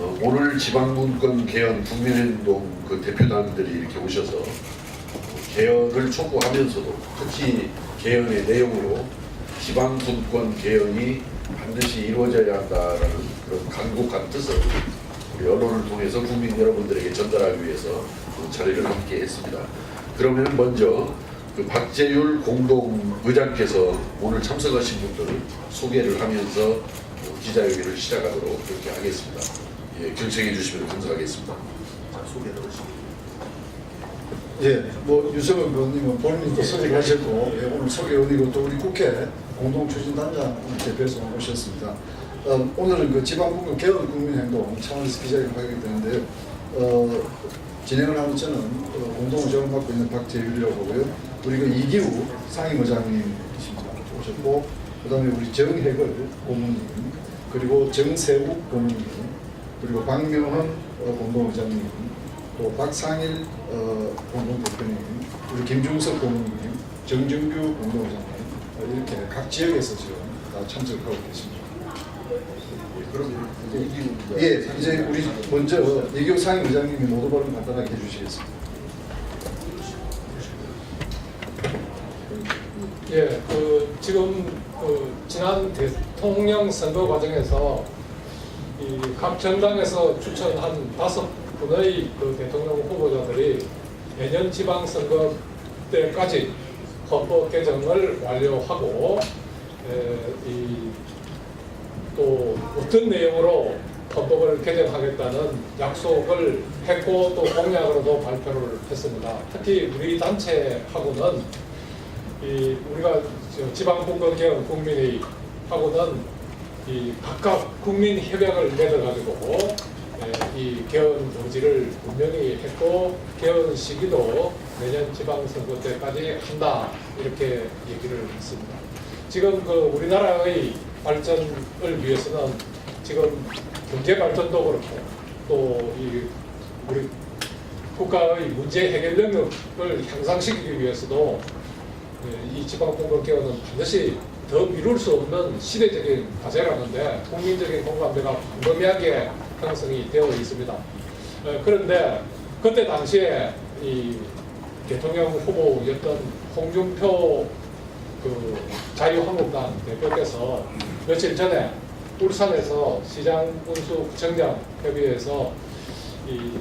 오늘 지방분권 개헌 국민행동 그 대표단들이 이렇게 오셔서 개헌을 촉구하면서도 특히 개헌의 내용으로 지방분권 개헌이 반드시 이루어져야 한다라는 그런 간곡한 뜻을 우리 언론을 통해서 국민 여러분들에게 전달하기 위해서 자리를 함께 했습니다. 그러면 먼저 그 박재율 공동의장께서 오늘 참석하신 분들을 소개를 하면서 기자회견을 시작하도록 그렇게 하겠습니다. 예, 결정해 주시면 감사하겠습니다. 자, 소개를 하시죠. 예, 뭐 유석은 의원님은 본인도 소개하셨고, 예, 오늘 소개원이고 또 우리 국회 공동추진단장 대표에서 오셨습니다. 오늘은 그 지방분권 개헌 국민행동 차원에서 기자회견을 하게 되는데요. 진행을 하는 저는 공동의장을 맡고 있는 박재율이라고 하고요. 우리 그 이기우 상임의장님이십니다. 오셨고, 그다음에 우리 정혜걸 고문님, 그리고 정세욱 고문님, 그리고 박명헌 공동의장님, 또 박상일 공동대표님, 우리 김중석 고문님, 정정규 공동의장님, 이렇게 각 지역에서 지금 다 참석하고 계십니다. 그럼 예, 이제 우리 먼저 이기우 상임의장님이 모두 발언 간단하게 해주시겠습니다. 예, 지금 지난 대통령 선거 과정에서 이 각 정당에서 추천한 5분의 그 대통령 후보자들이 내년 지방선거 때까지 헌법 개정을 완료하고 또 어떤 내용으로 헌법을 개정하겠다는 약속을 했고 또 공약으로도 발표를 했습니다. 특히 우리 단체하고는 우리가 지방분권 개헌 국민회의 하고는 각각 국민 협약을 맺어가지고 이 개헌 의지를 분명히 했고 개헌 시기도 내년 지방선거 때까지 한다 이렇게 얘기를 했습니다. 지금 그 우리나라의 발전을 위해서는 지금 경제 발전도 그렇고 또 우리 국가의 문제 해결 능력을 향상시키기 위해서도 이 지방분권 개헌은 반드시 더 미룰 수 없는 시대적인 과제라는데 국민적인 공감대가 광범위하게 형성이 되어 있습니다. 그런데 그때 당시에 이 대통령 후보였던 홍준표 그 자유한국당 대표께서 며칠 전에 울산에서 시장군수구청장 협의회에서 이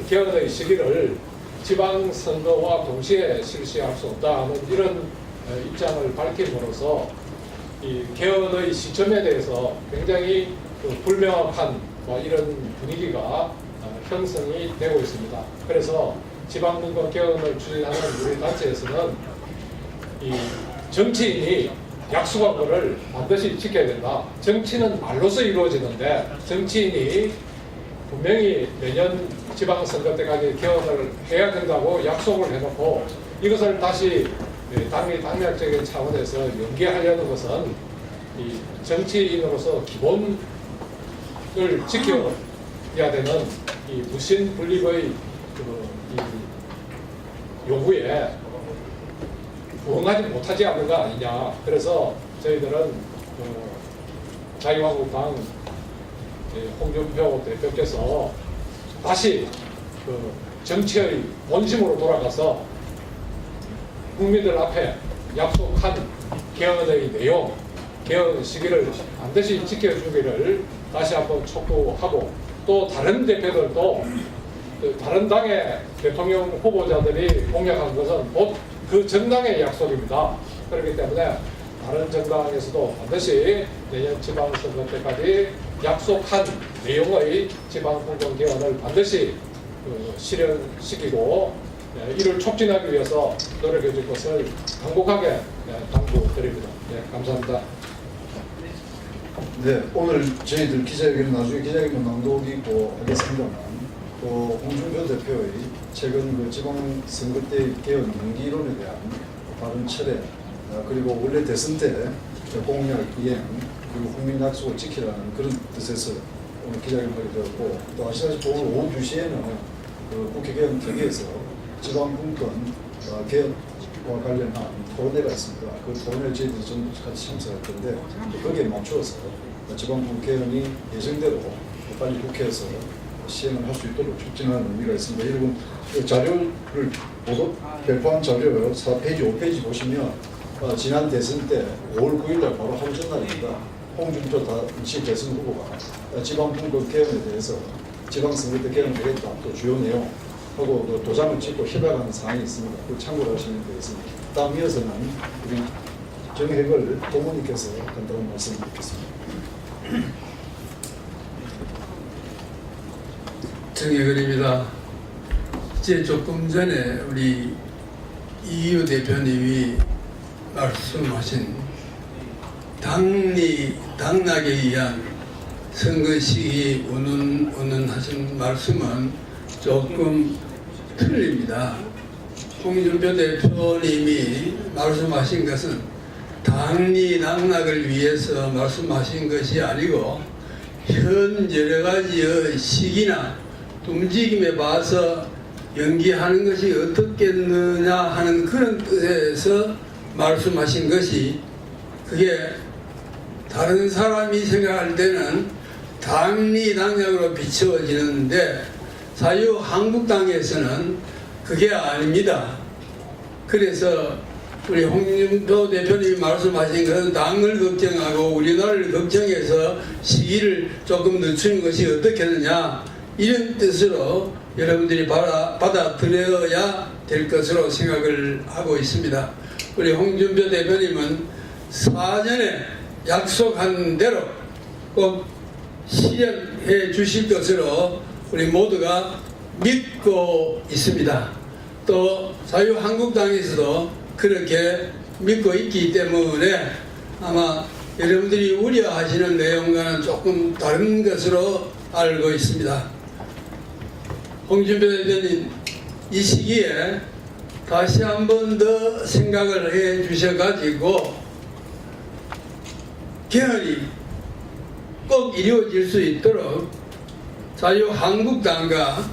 개헌의 시기를 지방선거와 동시에 실시할 수 없다는 이런 입장을 밝힘으로써 이 개헌의 시점에 대해서 굉장히 불명확한 이런 분위기가 형성이 되고 있습니다. 그래서 지방분권 개헌을 추진하는 우리 단체에서는 이 정치인이 약속한 것을 반드시 지켜야 된다. 정치는 말로서 이루어지는데 정치인이 분명히 내년 지방선거 때까지 개헌을 해야 된다고 약속을 해놓고 이것을 다시 당략적인 차원에서 연기하려는 것은 이 정치인으로서 기본을 지켜야 되는 이 무신분립의 이 요구에 부응하지 못하지 않는 거 아니냐. 그래서 저희들은 자유한국당 홍준표 대표께서 다시 정치의 본심으로 돌아가서 국민들 앞에 약속한 개헌의 내용, 개헌 시기를 반드시 지켜주기를 다시 한번 촉구하고 또 다른 대표들도 다른 당의 대통령 후보자들이 공약한 것은 곧 그 정당의 약속입니다. 그렇기 때문에 다른 정당에서도 반드시 내년 지방선거 때까지 약속한 내용의 지방분권 개헌을 반드시 실현시키고 이를 촉진하기 위해서 노력해 줄 것을 강곡하게 당부드립니다. 네, 감사합니다. 네, 오늘 저희들 기자회견은 나중에 기자회견 낭독이 있고 하겠습니다만 또 홍준표 대표의 최근 그 지방선거 때 개헌 연기론에 대한 발언 철회 그리고 원래 대선 때 공약 이행 그리고 국민 약속을 지키라는 그런 뜻에서 오늘 기자회견을 하게 되었고 또 아시다시피 오늘 오후 2시에는 그 국회 개헌 특위에서 지방분권 개헌과 관련한 토론회가 있습니다. 그 토론회 저희들이 좀 같이 참석할 텐데 거기에 맞추어서 지방분권 개헌이 예정대로 빨리 국회에서 시행을 할 수 있도록 촉진하는 의미가 있습니다. 여러분 그 자료를 배포한 자료 4페이지, 5페이지 보시면 지난 대선 때 5월 9일날 바로 하루 전날입니다. 홍준표 당시 대선 후보가 지방분권 개헌에 대해서 지방선거 때 개헌하겠다 또 주요 내용 하고 그 도장을 찍고 협약하는 사항이 있습니다. 그걸 참고를 하시면 되겠습니다. 다음 이어서는 우리 정혜걸 고문님께서 간단한 말씀 드리겠습니다. 정혜걸입니다. 이제 조금 전에 우리 이유 대표님이 말씀하신 당락에 의한 선거 시기 운운하신 말씀은 조금 틀립니다. 홍준표 대표님이 말씀하신 것은 당락을 위해서 말씀하신 것이 아니고 현 여러 가지의 시기나 움직임에 봐서 연기하는 것이 어떻겠느냐 하는 그런 뜻에서 말씀하신 것이 그게 다른 사람이 생각할 때는 당락으로 비춰지는데 자유한국당에서는 그게 아닙니다. 그래서 우리 홍준표 대표님이 말씀하신 것은 당을 걱정하고 우리나라를 걱정해서 시기를 조금 늦추는 것이 어떻겠느냐 이런 뜻으로 여러분들이 받아들여야 될 것으로 생각을 하고 있습니다. 우리 홍준표 대표님은 사전에 약속한 대로 꼭 실현해 주실 것으로 우리 모두가 믿고 있습니다. 또 자유한국당에서도 그렇게 믿고 있기 때문에 아마 여러분들이 우려하시는 내용과는 조금 다른 것으로 알고 있습니다. 홍준표 대표님 이 시기에 다시 한 번 더 생각을 해 주셔가지고 개헌이 꼭 이루어질 수 있도록 자유한국당과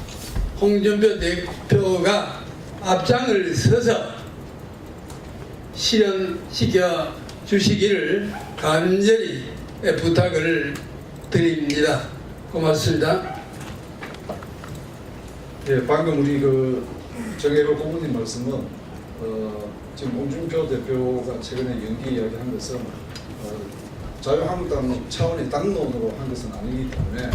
홍준표 대표가 앞장을 서서 실현시켜 주시기를 간절히 부탁을 드립니다. 고맙습니다. 예, 방금 우리 그 정혜로 고문님 말씀은 지금 홍준표 대표가 최근에 연기 이야기한 것은 자유한국당 차원의 당론으로 한 것은 아니기 때문에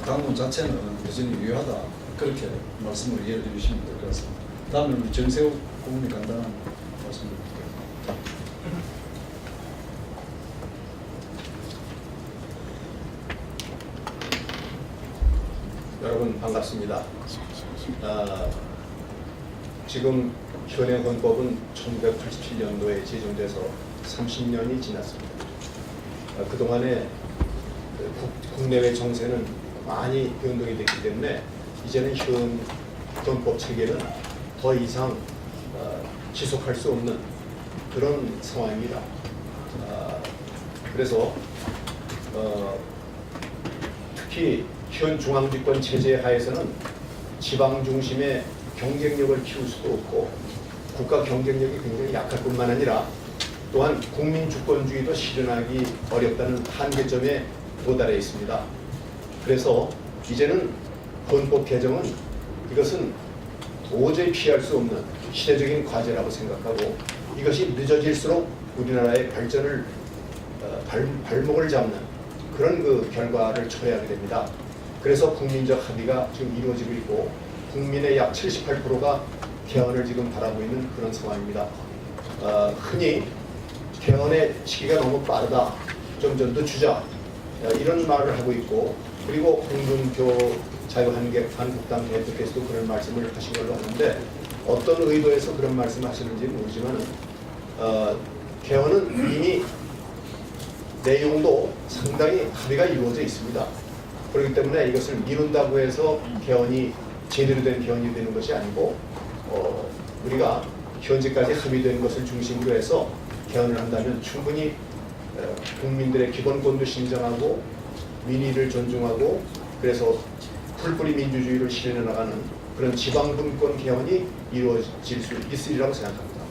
당론 자체는 여전히 유효하다 그렇게 말씀을 이해해 주시면 될 것 같습니다. 다음에 우리 정세욱 고문님 간단한 말씀 드릴게요. 여러분 반갑습니다. 지금 현행 헌법은 1987년도에 제정돼서 30년이 지났습니다. 그동안에 국내외 정세는 많이 변동이 됐기 때문에 이제는 현 헌법 체계는 더 이상 지속할 수 없는 그런 상황입니다. 그래서 특히 현 중앙집권 체제 하에서는 지방 중심의 경쟁력을 키울 수도 없고 국가 경쟁력이 굉장히 약할 뿐만 아니라 또한 국민 주권주의도 실현하기 어렵다는 한계점에 도달해 있습니다. 그래서 이제는 헌법 개정은 이것은 도저히 피할 수 없는 시대적인 과제라고 생각하고 이것이 늦어질수록 우리나라의 발전을 발목을 잡는 그런 그 결과를 초래하게 됩니다. 그래서 국민적 합의가 지금 이루어지고 있고 국민의 약 78%가 개헌을 지금 바라고 있는 그런 상황입니다. 흔히 개헌의 시기가 너무 빠르다, 좀 늦추자 이런 말을 하고 있고 그리고 홍준표 자유한국당 대표께서도 그런 말씀을 하신 걸로 아는데 어떤 의도에서 그런 말씀을 하시는지 모르지만 개헌은 이미 내용도 상당히 합의가 이루어져 있습니다. 그렇기 때문에 이것을 미룬다고 해서 개헌이 제대로 된 개헌이 되는 것이 아니고 우리가 현재까지 합의된 것을 중심으로 해서 개헌을 한다면 충분히 국민들의 기본권도 신장하고 민의를 존중하고 그래서 풀뿌리 민주주의를 실현해 나가는 그런 지방분권 개헌이 이루어질 수 있으리라고 생각합니다.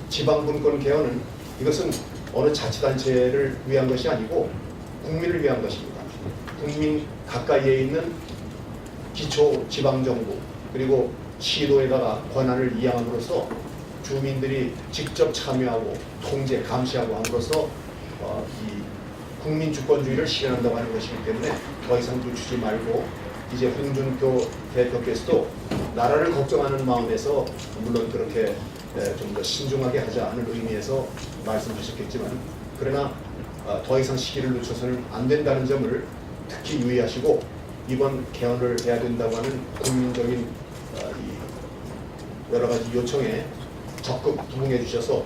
지방분권 개헌은 이것은 어느 자치단체를 위한 것이 아니고 국민을 위한 것입니다. 국민 가까이에 있는 기초 지방정부 그리고 시도에다가 권한을 이양함으로써 주민들이 직접 참여하고 통제, 감시하고 함으로써 이 국민 주권주의를 실현한다고 하는 것이기 때문에 더 이상 늦추지 말고 이제 홍준표 대표께서도 나라를 걱정하는 마음에서 물론 그렇게 좀 더 신중하게 하자는 의미에서 말씀하셨겠지만 그러나 더 이상 시기를 늦춰서는 안 된다는 점을 특히 유의하시고 이번 개헌을 해야 된다고 하는 국민적인 이 여러 가지 요청에 적극 부응해 주셔서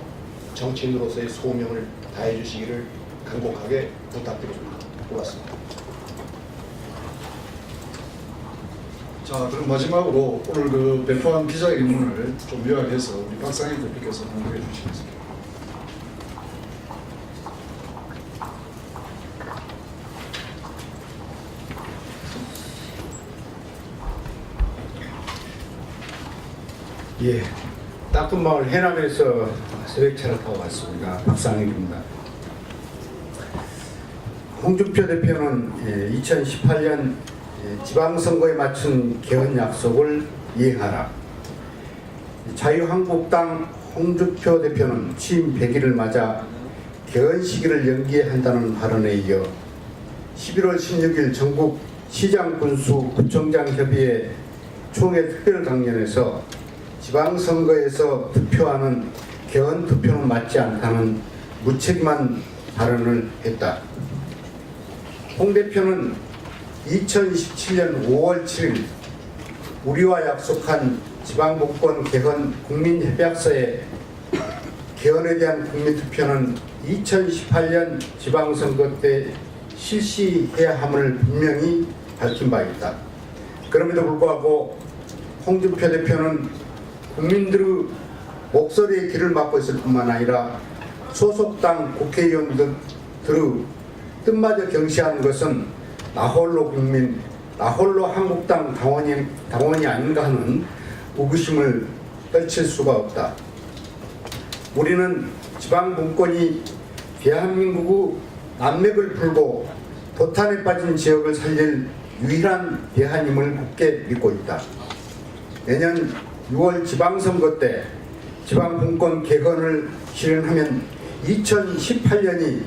정치인으로서의 소명을 다해 주시기를 간곡하게 부탁드립니다. 고맙습니다. 자, 그럼 마지막으로 오늘 그 배포한 기자회견문을 좀 요약해서 우리 박상일 대표께서 공개해 주시겠습니다. 예, 따끔마을 해남에서 새벽차를 타고 왔습니다. 박상일입니다. 홍준표 대표는 2018년 지방선거에 맞춘 개헌 약속을 이행하라. 자유한국당 홍준표 대표는 취임 100일을 맞아 개헌 시기를 연기한다는 발언에 이어 11월 16일 전국 시장 군수 구청장 협의회 총회 특별 강연에서 지방선거에서 투표하는 개헌 투표는 맞지 않다는 무책임한 발언을 했다. 홍 대표는 2017년 5월 7일 우리와 약속한 지방분권 개헌 국민협약서에 개헌에 대한 국민투표는 2018년 지방선거 때 실시해야 함을 분명히 밝힌 바 있다. 그럼에도 불구하고 홍준표 대표는 국민들의 목소리에 귀를 막고 있을 뿐만 아니라 소속당 국회의원들의 뜻마저 경시하는 것은 나홀로 국민, 나홀로 한국당 당원이 아닌가 하는 의구심을 떨칠 수가 없다. 우리는 지방분권이 대한민국의 난맥을 풀고 도탄에 빠진 지역을 살릴 유일한 대안임을 굳게 믿고 있다. 내년 6월 지방선거 때 지방분권 개헌을 실현하면 2018년이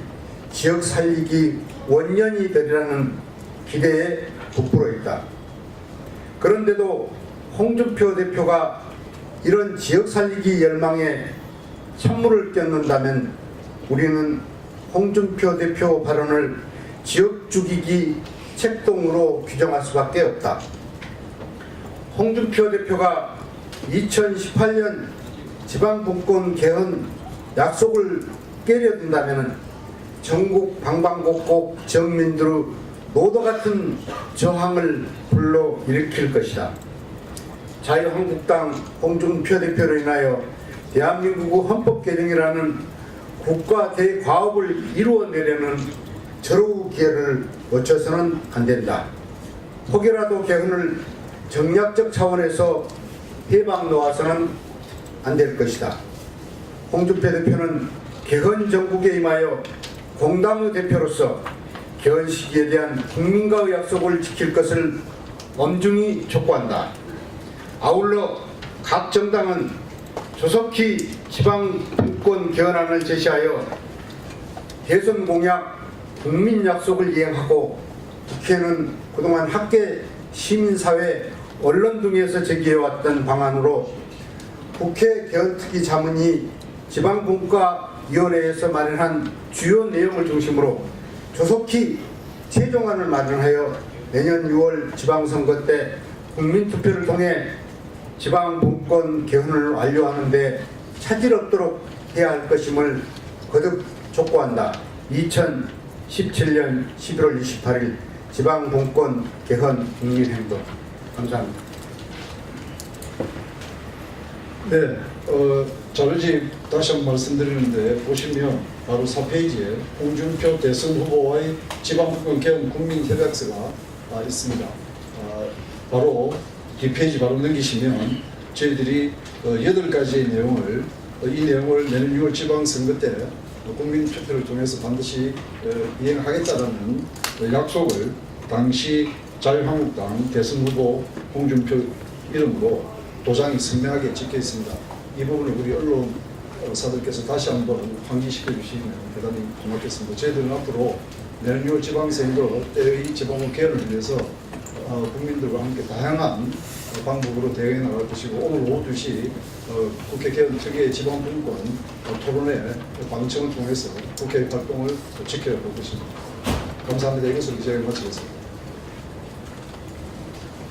지역 살리기 원년이 되리라는 기대에 부풀어 있다. 그런데도 홍준표 대표가 이런 지역 살리기 열망에 찬물을 껴넣는다면 우리는 홍준표 대표 발언을 지역 죽이기 책동으로 규정할 수밖에 없다. 홍준표 대표가 2018년 지방분권 개헌 약속을 깨려든다면 전국 방방곡곡 지역민들의 노도 같은 저항을 불러일으킬 것이다. 자유한국당 홍준표 대표로 인하여 대한민국의 헌법 개정이라는 국가 대과업을 이루어내려는 절호 기회를 놓쳐서는 안 된다. 혹여라도 개헌을 정략적 차원에서 해방 놓아서는 안 될 것이다. 홍준표 대표는 개헌 정국에 임하여 공당의 대표로서 개헌 시기에 대한 국민과의 약속을 지킬 것을 엄중히 촉구한다. 아울러 각 정당은 조속히 지방분권 개헌안을 제시하여 대선 공약, 국민 약속을 이행하고 국회는 그동안 학계, 시민사회, 언론 등에서 제기해왔던 방안으로 국회 개헌특위 자문이 지방분과위원회에서 마련한 주요 내용을 중심으로 조속히 최종안을 마련하여 내년 6월 지방선거 때 국민투표를 통해 지방분권 개헌을 완료하는 데 차질 없도록 해야 할 것임을 거듭 촉구한다. 2017년 11월 28일 지방분권 개헌 국민행동. 감사합니다. 네, 자료집 다시 한번 말씀드리는데 보시면 바로 4페이지에 홍준표 대선 후보와의 지방분권 개헌 국민협약서가 있습니다. 바로 뒷페이지 바로 넘기시면 저희들이 8가지의 내용을 이 내용을 내년 6월 지방선거 때 국민 투표를 통해서 반드시 이행하겠다라는 약속을 당시 자유한국당 대선 후보 홍준표 이름으로 도장이 선명하게 찍혀 있습니다. 이 부분을 우리 언론사들께서 다시 한번 환기시켜 주시면 대단히 고맙겠습니다. 저희들은 앞으로 내년 6월 지방선거 때의 지방원 개헌을 위해서 국민들과 함께 다양한 방법으로 대응해 나갈 것이고 오늘 오후 2시 국회 개헌 특위의 지방분권 토론회 방청을 통해서 국회 활동을 지켜볼 것입니다. 감사합니다. 이것으로 기자회견 마치겠습니다.